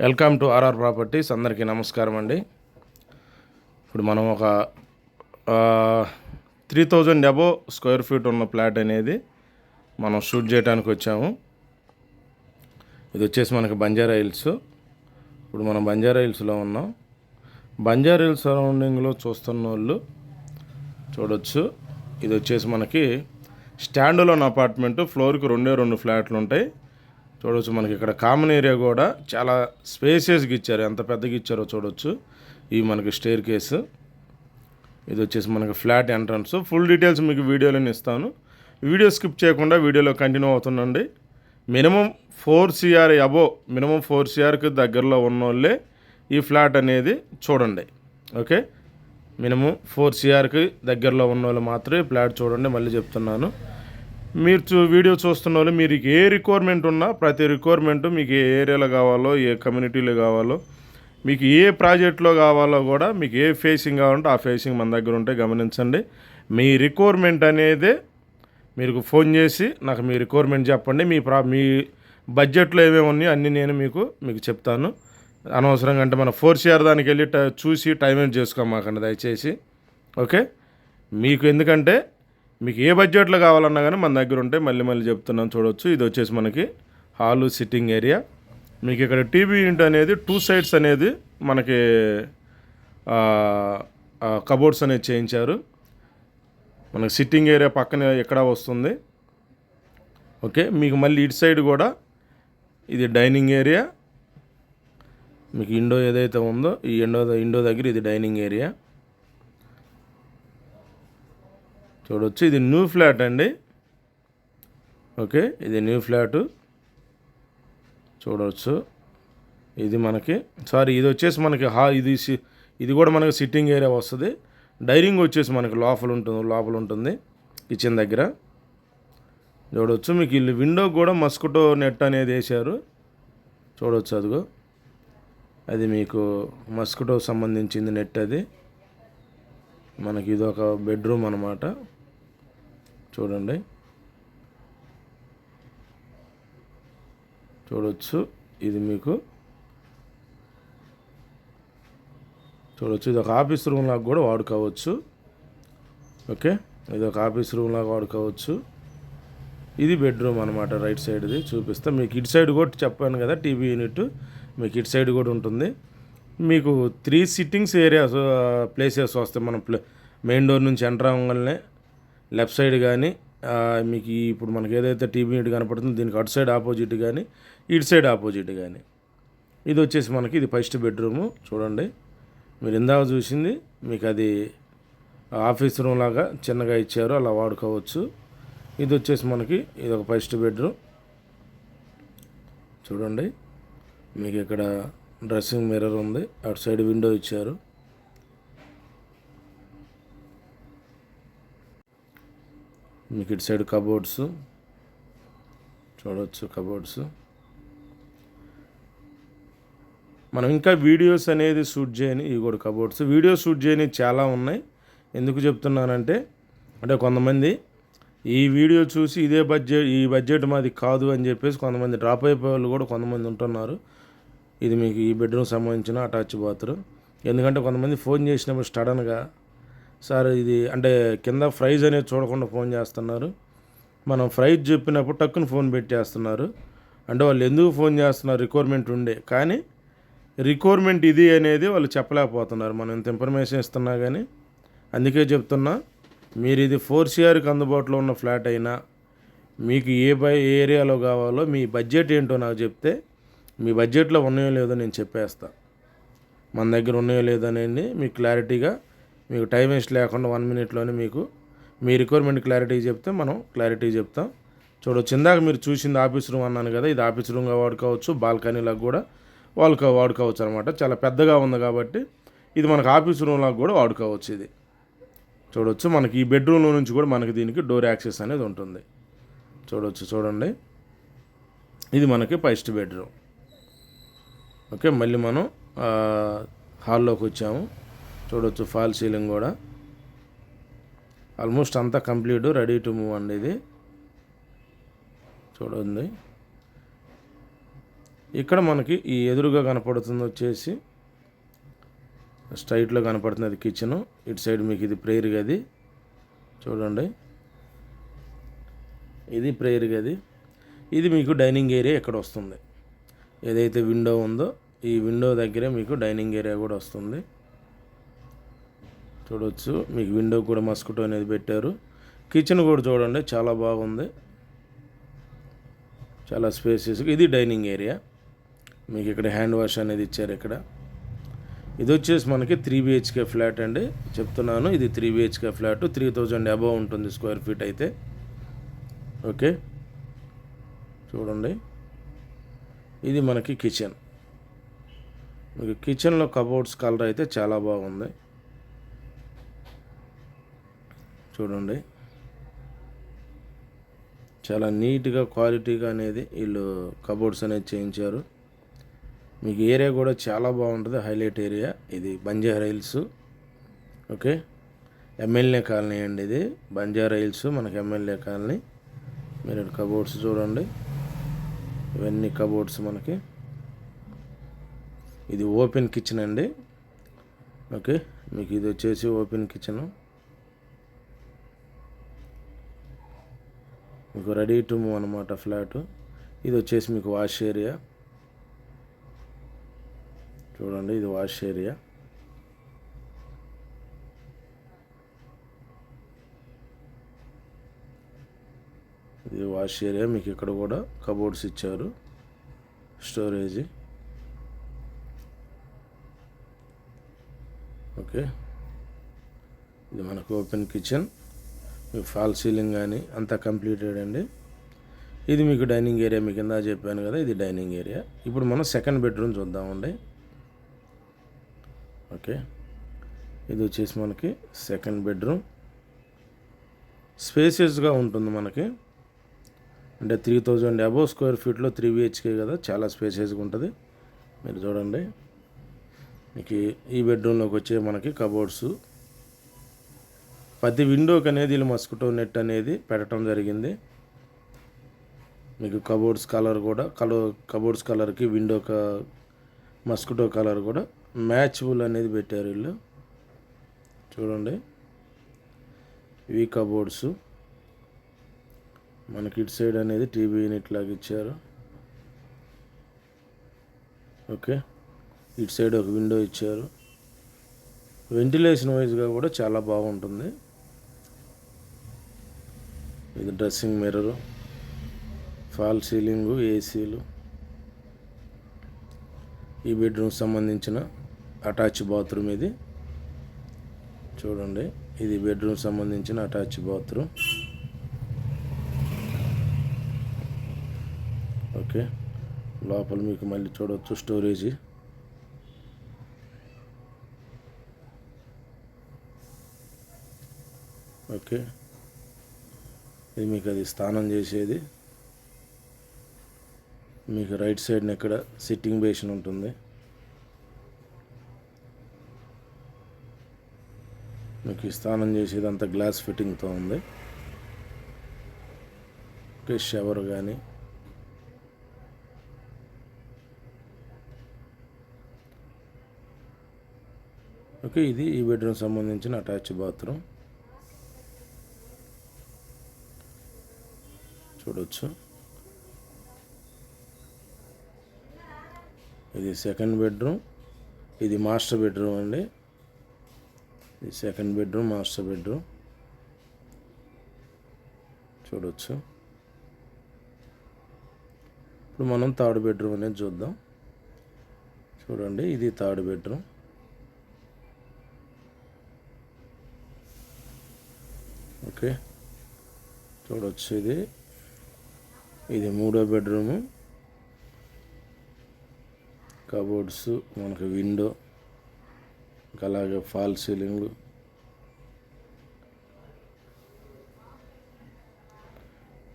Welcome to RR properties. అందరికీ నమస్కారం అండి. ఇప్పుడు మనం ఒక 3000 అబోవ్ స్క్వేర్ ఫీట్ ఉన్న ప్లాట్ అనేది మనం షూట్ చేయడానికి వచ్చాము. ఇది వచ్చేసి మనకి బంజారా హిల్స్. ఇప్పుడు మనం బంజారా హిల్స్లో ఉన్నాం. బంజారా హిల్స్ సరౌండింగ్లో చూస్తున్న వాళ్ళు చూడొచ్చు. ఇది వచ్చేసి మనకి స్టాండ్-అలోన్ అపార్ట్మెంట్. ఫ్లోర్కి 2 ఫ్లాట్లు ఉంటాయి. చూడవచ్చు. మనకి ఇక్కడ కామన్ ఏరియా కూడా చాలా స్పేసియస్గా ఇచ్చారు. ఎంత పెద్దగా ఇచ్చారో చూడవచ్చు. ఇవి మనకి స్టేర్ కేసు. ఇది వచ్చేసి మనకి ఫ్లాట్ ఎంట్రన్స్. ఫుల్ డీటెయిల్స్ మీకు వీడియోలోనే ఇస్తాను. వీడియో స్కిప్ చేయకుండా వీడియోలో కంటిన్యూ అవుతుండండి. మినిమం 4 CR అబోవ్, మినిమం 4 CRకి దగ్గరలో ఉన్నోళ్ళే ఈ ఫ్లాట్ అనేది చూడండి. ఓకే, మినిమం 4 CRకి దగ్గరలో ఉన్నోళ్ళు మాత్రమే ఈ ఫ్లాట్ చూడండి. మళ్ళీ చెప్తున్నాను, మీరు వీడియో చూస్తున్న వాళ్ళు మీరు ఏ రిక్వైర్మెంట్ ఉన్నా ప్రతి రిక్వైర్మెంటు మీకు ఏ ఏరియాలో కావాలో, ఏ కమ్యూనిటీలో కావాలో, మీకు ఏ ప్రాజెక్ట్లో కావాలో కూడా, మీకు ఏ ఫేసింగ్ కావాలంటే ఆ ఫేసింగ్ మన దగ్గర ఉంటే గమనించండి. మీ రిక్వైర్మెంట్ అనేది మీరు ఫోన్ చేసి నాకు మీ రిక్వైర్మెంట్ చెప్పండి. మీ బడ్జెట్లో ఏమేమి ఉన్నాయో అన్నీ నేను మీకు చెప్తాను. అనవసరంగా అంటే మన 4 CR దానికి వెళ్ళి చూసి టైం వేస్ట్ చేసుకోమాకండి దయచేసి. ఓకే, మీకు ఎందుకంటే మీకు ఏ బడ్జెట్లో కావాలన్నా కానీ మన దగ్గర ఉంటే మళ్ళీ చెప్తున్నాను. చూడవచ్చు. ఇది వచ్చేసి మనకి హాలు, సిట్టింగ్ ఏరియా. మీకు ఇక్కడ టీవీ యూనిట్ అనేది 2 సైడ్స్ అనేది మనకి కబోర్డ్స్ అనేది చేయించారు. మనకి సిట్టింగ్ ఏరియా పక్కనే ఎక్కడ వస్తుంది. ఓకే, మీకు మళ్ళీ ఇటు సైడ్ కూడా ఇది డైనింగ్ ఏరియా. మీకు ఇండో ఏదైతే ఉందో ఈ ఇండో దగ్గర ఇది డైనింగ్ ఏరియా. చూడవచ్చు. ఇది న్యూ ఫ్లాట్ అండి. ఓకే, ఇది న్యూ ఫ్లాటు. చూడవచ్చు. ఇది మనకి ఇది వచ్చేసి మనకి ఇది కూడా మనకి సిట్టింగ్ ఏరియా వస్తుంది. డైనింగ్ వచ్చేసి మనకి లోపల ఉంటుంది కిచెన్ దగ్గర. చూడవచ్చు. మీకు ఇల్లు విండో కూడా మస్కిటో నెట్ అనేది వేశారు. చూడవచ్చు. అదిగో అది మీకు మస్కిటో సంబంధించింది నెట్. అది మనకి ఇది ఒక బెడ్రూమ్ అన్నమాట. చూడండి. చూడవచ్చు. ఇది మీకు చూడవచ్చు. ఇది ఒక ఆఫీస్ రూమ్ లాగా కూడా వాడుకోవచ్చు. ఓకే, ఇది ఒక ఆఫీస్ రూమ్ లాగా వాడుకోవచ్చు. ఇది బెడ్రూమ్ అనమాట. రైట్ సైడ్ది చూపిస్తా మీకు. ఇటు సైడ్ కూడా చెప్పాను కదా టీవీ యూనిట్, మీకు ఇటు సైడ్ కూడా ఉంటుంది. మీకు 3 సిట్టింగ్స్ ఏరియాస్ ప్లేసెస్ వస్తాయి. మనం మెయిన్ డోర్ నుంచి ఎంటర్ అవ్వగానే లెఫ్ట్ సైడ్ కానీ మీకు ఇప్పుడు మనకి ఏదైతే టీవీ యూనిట్ కనపడుతుందో దీనికి అటు సైడ్ ఆపోజిట్ కానీ ఇటు సైడ్ ఆపోజిట్ కానీ. ఇది వచ్చేసి మనకి ఇది ఫస్ట్ బెడ్రూము. చూడండి. మీరు ఇందాక చూసింది మీకు అది ఆఫీస్ రూమ్ లాగా చిన్నగా ఇచ్చారు, అలా వాడుకోవచ్చు. ఇది వచ్చేసి మనకి ఇది ఒక ఫస్ట్ బెడ్రూమ్. చూడండి. మీకు ఇక్కడ డ్రెస్సింగ్ మిర్రర్ ఉంది. అటు సైడ్ విండో ఇచ్చారు. మీకు ఇటు సైడ్ కబోర్డ్స్ చూడవచ్చు. కబోర్డ్స్ మనం ఇంకా వీడియోస్ అనేది షూట్ చేయని ఇవి కూడా కబోర్డ్స్. వీడియో షూట్ చేయని చాలా ఉన్నాయి. ఎందుకు చెప్తున్నానంటే కొంతమంది ఈ వీడియో చూసి ఈ బడ్జెట్ మాది కాదు అని చెప్పేసి కొంతమంది డ్రాప్ అయిపోయే వాళ్ళు కూడా కొంతమంది ఉంటున్నారు. ఇది మీకు ఈ బెడ్రూమ్ సంబంధించిన అటాచ్ బాత్రూమ్. ఎందుకంటే కొంతమంది ఫోన్ చేసినప్పుడు సడన్గా సార్ ఇది అంటే కింద ప్రైజ్ అనేది చూడకుండా ఫోన్ చేస్తున్నారు. మనం ప్రైజ్ చెప్పినప్పుడు టక్కున ఫోన్ పెట్టేస్తున్నారు. అంటే వాళ్ళు ఎందుకు ఫోన్ చేస్తున్నారు, రిక్వైర్మెంట్ ఉండే, కానీ రిక్వైర్మెంట్ ఇది అనేది వాళ్ళు చెప్పలేకపోతున్నారు. మనం ఇంత ఇన్ఫర్మేషన్ ఇస్తున్నా కానీ. అందుకే చెప్తున్నా, మీరు ఇది 4 CRకి అందుబాటులో ఉన్న ఫ్లాట్ అయినా మీకు ఏ ఏరియాలో కావాలో మీ బడ్జెట్ ఏంటో నాకు చెప్తే మీ బడ్జెట్లో ఉన్నాయో లేదో నేను చెప్పేస్తా. మన దగ్గర ఉన్నాయో లేదో అనేది మీకు క్లారిటీగా, మీకు టైం వేస్ట్ లేకుండా 1 మినిట్లోనే మీకు మీ రిక్వైర్మెంట్ క్లారిటీ చెప్తే మనం క్లారిటీ చెప్తాం. చూడవచ్చు. ఇందాక మీరు చూసింది ఆఫీస్ రూమ్ అన్నాను కదా, ఇది ఆఫీస్ రూమ్గా వాడుకోవచ్చు. బాల్కనీలకు కూడా వాడుకోవచ్చు అనమాట. చాలా పెద్దగా ఉంది కాబట్టి ఇది మనకు ఆఫీస్ రూమ్లకు కూడా వాడుకోవచ్చు. ఇది చూడవచ్చు. మనకి ఈ బెడ్రూమ్లో నుంచి కూడా మనకి దీనికి డోర్ యాక్సెస్ అనేది ఉంటుంది. చూడవచ్చు. చూడండి. ఇది మనకి ఫస్ట్ బెడ్రూమ్. ఓకే, మళ్ళీ మనం హాల్లోకి వచ్చాము. చూడవచ్చు. ఫాల్ సీలింగ్ కూడా ఆల్మోస్ట్ అంతా కంప్లీట్, రెడీ టు మూవ్ అండి. ఇది చూడండి. ఇక్కడ మనకి ఈ ఎదురుగా కనపడుతుంది వచ్చేసి స్ట్రైట్లో కనపడుతుంది కిచెను. ఇటు సైడ్ మీకు ఇది ప్రేయర్ గది చూడండి, ఇది ప్రేయర్ గది. ఇది మీకు డైనింగ్ ఏరియా ఇక్కడ వస్తుంది. ఏదైతే విండో ఉందో ఈ విండో దగ్గరే మీకు డైనింగ్ ఏరియా కూడా వస్తుంది. చూడవచ్చు, మీకు విండో కూడా మస్కిటో అనేది పెట్టారు. కిచెన్ కూడా చూడండి చాలా బాగుంది, చాలా స్పేసెస్. ఇది డైనింగ్ ఏరియా. మీకు ఇక్కడ హ్యాండ్ వాష్ అనేది ఇచ్చారు. ఇక్కడ ఇది వచ్చేసి మనకి 3 BHK ఫ్లాట్ అండి, చెప్తున్నాను. ఇది 3 BHK ఫ్లాట్, 3000 అబవ్ ఉంటుంది స్క్వేర్ ఫీట్ అయితే. ఓకే, చూడండి ఇది మనకి కిచెన్. మీకు కిచెన్లో కబోర్డ్స్ కలర్ అయితే చాలా బాగుంది చూడండి. చాలా నీట్గా క్వాలిటీగా అనేది వీళ్ళు కబోర్డ్స్ అనేది చేయించారు. మీకు ఏరియా కూడా చాలా బాగుంటుంది, హైలైట్ ఏరియా. ఇది Banjara hills. Okay, MLA colony అండి ఇది. బంజారా హిల్స్ మనకి ఎమ్మెల్యే కాలనీ. మీరు కబోర్డ్స్ చూడండి, ఇవన్నీ కబోర్డ్స్ మనకి. ఇది ఓపెన్ కిచెన్ అండి. ఓకే, మీకు ఇది వచ్చేసి ఓపెన్ కిచెను. మీకు రెడీ టు మూవ్ అనమాట ఫ్లాట్. ఇది వచ్చేసి మీకు వాష్ ఏరియా చూడండి, ఇది వాష్ ఏరియా. ఇది వాష్ ఏరియా. మీకు ఇక్కడ కూడా కబోర్డ్స్ ఇచ్చారు, స్టోరేజ్. ఓకే, ఇది మనకు ఓపెన్ కిచెన్. మీకు ఫాల్ సీలింగ్ కానీ అంతా కంప్లీటెడ్ అండి. ఇది మీకు డైనింగ్ ఏరియా. మీకు కింద చెప్పాను కదా, ఇది డైనింగ్ ఏరియా. ఇప్పుడు మనం సెకండ్ బెడ్రూమ్ చూద్దామండి. ఓకే, ఇది వచ్చేసి మనకి సెకండ్ బెడ్రూమ్. స్పేసియస్గా ఉంటుంది మనకి. అంటే 3000 అబవ్ స్క్వేర్ ఫీట్లో 3 BHK కదా, చాలా స్పేసియస్గా ఉంటుంది. మీరు చూడండి, మీకు ఈ బెడ్రూమ్లోకి వచ్చే మనకి కబోర్డ్స్. ప్రతి విండోకి అనేది వీళ్ళు మస్కిటో నెట్ అనేది పెట్టడం జరిగింది. మీకు కబోర్డ్స్ కలర్ కూడా కబోర్డ్స్ కలర్కి విండో మస్కిటో కలర్ కూడా మ్యాచబుల్ అనేది పెట్టారు వీళ్ళు చూడండి. ఇవి కబోర్డ్స్. మనకి ఇటు సైడ్ అనేది టీవీ యూనిట్ లాగా ఇచ్చారు. ఓకే, ఇటు సైడ్ ఒక విండో ఇచ్చారు. వెంటిలేషన్ వైజ్గా కూడా చాలా బాగుంటుంది. ఇది డ్రెస్సింగ్ మిర్రరు, ఫాల్ సీలింగు, ఏసీలు. ఈ బెడ్రూమ్కి సంబంధించిన అటాచ్ బాత్రూమ్ ఇది చూడండి. ఇది బెడ్రూమ్ సంబంధించిన అటాచ్ బాత్రూమ్. ఓకే, లోపల మీకు మళ్ళీ చూడవచ్చు స్టోరేజ్. ఓకే, ఇది మీకు అది స్నానం చేసేది. మీకు రైట్ సైడ్న ఇక్కడ సిట్టింగ్ బేసిన్ ఉంటుంది. మీకు స్నానం చేసేది అంతా గ్లాస్ ఫిట్టింగ్తో ఉంది. ఓకే, షవర్ కానీ. ఓకే, ఇది ఈ బెడ్రూమ్ సంబంధించిన అటాచ్ బాత్రూమ్ చూడవచ్చు. ఇది సెకండ్ బెడ్రూమ్. ఇది మాస్టర్ బెడ్రూమ్ అండి. ఇది సెకండ్ బెడ్రూమ్, మాస్టర్ బెడ్రూమ్ చూడవచ్చు. ఇప్పుడు మనం థర్డ్ బెడ్రూమ్ అనేది చూద్దాం. చూడండి, ఇది థర్డ్ బెడ్రూమ్. ఓకే, చూడవచ్చు. ఇది మూడో బెడ్రూము. కబోర్డ్స్, మనకు విండో, అలాగే ఫాల్ సీలింగ్.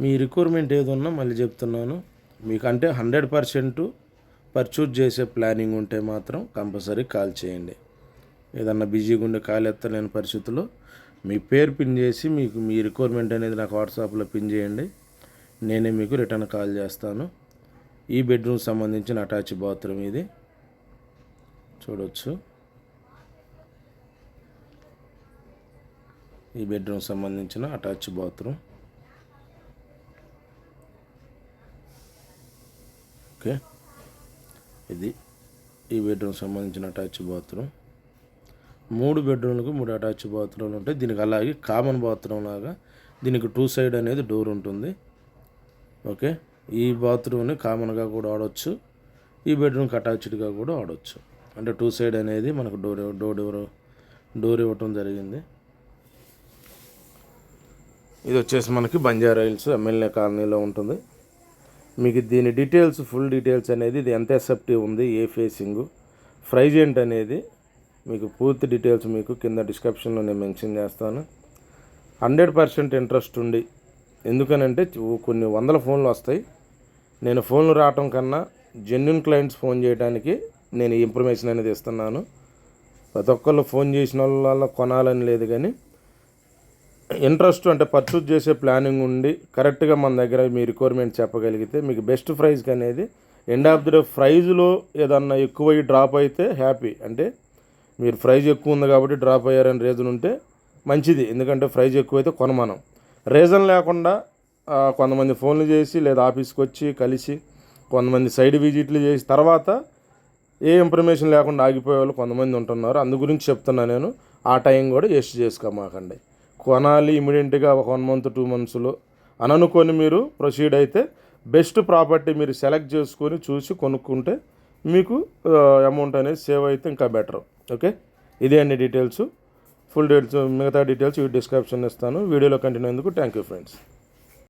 మీ రిక్వైర్మెంట్ ఏదన్నా మళ్ళీ చెప్తున్నాను మీకు. అంటే 100% పర్చేజ్ చేసే ప్లానింగ్ ఉంటే మాత్రం కంపల్సరీ కాల్ చేయండి. ఏదన్నా బిజీగా ఉండే కాల్ ఎత్తలేని పరిస్థితుల్లో మీ పేరు పిన్ చేసి మీకు మీ రిక్వైర్మెంట్ అనేది నాకు వాట్సాప్లో పిన్ చేయండి. నేనే మీకు రిటర్న్ కాల్ చేస్తాను. ఈ బెడ్రూమ్ సంబంధించిన అటాచ్ బాత్రూమ్ ఇది చూడవచ్చు. ఈ బెడ్రూమ్ సంబంధించిన అటాచ్ బాత్రూమ్. ఓకే, ఇది ఈ బెడ్రూమ్ సంబంధించిన అటాచ్ బాత్రూమ్. 3 బెడ్రూమ్లకు 3 అటాచ్ బాత్రూమ్లు ఉంటాయి. దీనికి అలాగే కామన్ బాత్రూమ్ లాగా దీనికి 2 సైడ్ అనేది డోర్ ఉంటుంది. ఓకే, ఈ బాత్రూమ్ని కామన్గా కూడా వాడవచ్చు, ఈ బెడ్రూమ్కి అటాచ్డ్గా కూడా వాడవచ్చు. అంటే 2 సైడ్ అనేది మనకు డోర్ ఇవ్వటం జరిగింది. ఇది వచ్చేసి మనకి బంజారా హిల్స్ ఎమ్మెల్యే కాలనీలో ఉంటుంది. మీకు దీని డీటెయిల్స్, ఫుల్ డీటెయిల్స్ అనేది ఇది ఎంత ఎస్ఎఫ్టీ ఉంది, ఏ ఫేసింగ్, ప్రైజ్ ఏంటి అనేది మీకు పూర్తి డీటెయిల్స్ మీకు కింద డిస్క్రిప్షన్లో నేను మెన్షన్ చేస్తాను. 100% ఇంట్రెస్ట్ ఉండి, ఎందుకనంటే కొన్ని వందల ఫోన్లు వస్తాయి. నేను ఫోన్లు రావటం కన్నా జెన్యున్ క్లయింట్స్ ఫోన్ చేయడానికి నేను ఈ ఇన్ఫర్మేషన్ అనేది ఇస్తున్నాను. ప్రతి ఒక్కళ్ళు ఫోన్ చేసిన వాళ్ళ కొనాలని లేదు, కానీ ఇంట్రెస్ట్ అంటే పర్చేజ్ చేసే ప్లానింగ్ ఉండి కరెక్ట్గా మన దగ్గర మీ రిక్వైర్మెంట్ చెప్పగలిగితే మీకు బెస్ట్ ప్రైజ్కి అనేది ఎండ్ ఆఫ్ ది డే ప్రైజ్లో ఏదన్నా ఎక్కువ డ్రాప్ అయితే హ్యాపీ. అంటే మీరు ప్రైజ్ ఎక్కువ ఉంది కాబట్టి డ్రాప్ అయ్యారని రీజన్ ఉంటే మంచిది, ఎందుకంటే ప్రైజ్ ఎక్కువైతే కొనమనం. రీజన్ లేకుండా కొంతమంది ఫోన్లు చేసి లేదా ఆఫీస్కి వచ్చి కలిసి కొంతమంది సైడ్ విజిట్లు చేసి తర్వాత ఏ ఇన్ఫర్మేషన్ లేకుండా ఆగిపోయే వాళ్ళు కొంతమంది ఉంటున్నారు. అందు గురించి చెప్తున్నా నేను. ఆ టైం కూడా వేస్ట్ చేసుకోమాకండి. కొనాలి ఇమీడియట్గా 1 month 2 monthsలో అనుకొని మీరు ప్రొసీడ్ అయితే బెస్ట్ ప్రాపర్టీ మీరు సెలెక్ట్ చేసుకొని చూసి కొనుక్కుంటే మీకు అమౌంట్ అనేది సేవ్ అయితే ఇంకా బెటర్. ఓకే, ఇదే అన్ని డీటెయిల్స్. ఫుల్ డీటెయిల్స్ మిగతా డీటెయిల్స్ ఈ డిస్క్రిప్షన్ ఇస్తాను. వీడియోలో కంటిన్యూ అయ్యేందుకు థ్యాంక్ యూ ఫ్రెండ్స్.